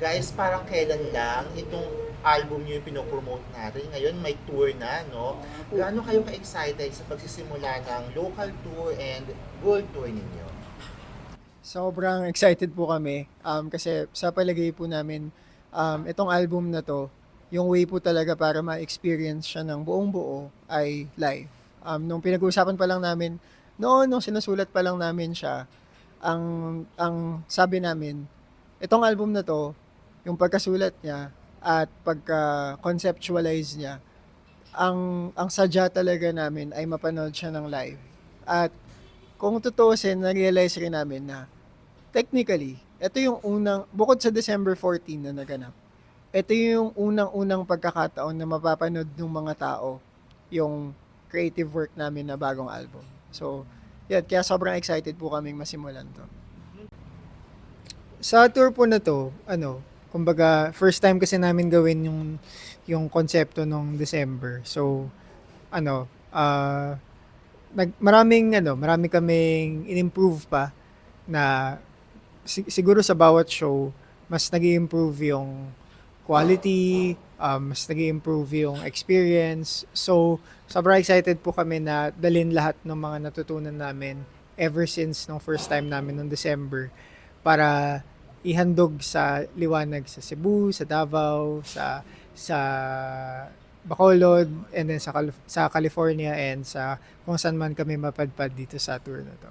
Guys, parang kailan lang itong album niyo yung pinopromote natin. Ngayon may tour na, no? Gaano kayo ka-excited sa pagsisimula ng local tour and world tour ninyo? Sobrang excited po kami, kasi sa palagay po namin, itong album na 'to, yung way po talaga para ma-experience siya ng buong-buo ay live. Nung pinag-uusapan pa lang namin noon, nung sinusulat pa lang namin siya, ang sabi namin, itong album na 'to, yung pagkasulat niya at pagka-conceptualize niya, ang sadya talaga namin ay mapanood siya ng live. At kung tutuusin, na-realize rin namin na technically, ito yung unang bukod sa December 14 na naganap, ito yung unang-unang pagkakataon na mapapanood ng mga tao yung creative work namin na bagong album. So, yan, kaya sobrang excited po kaming masimulan 'to. Sa tour po na 'to, kumbaga first time kasi namin gawin yung konsepto nung December. So, ano, marami kaming in-improve pa na siguro sa bawat show, mas nag improve yung quality, mas nag improve yung experience. So, sobrang excited po kami na dalhin lahat ng mga natutunan namin ever since nung first time namin nung December para ihandog sa liwanag sa Cebu, sa Davao, sa Bacolod, and then sa California and sa kung saan man kami mapadpad dito sa tour na to.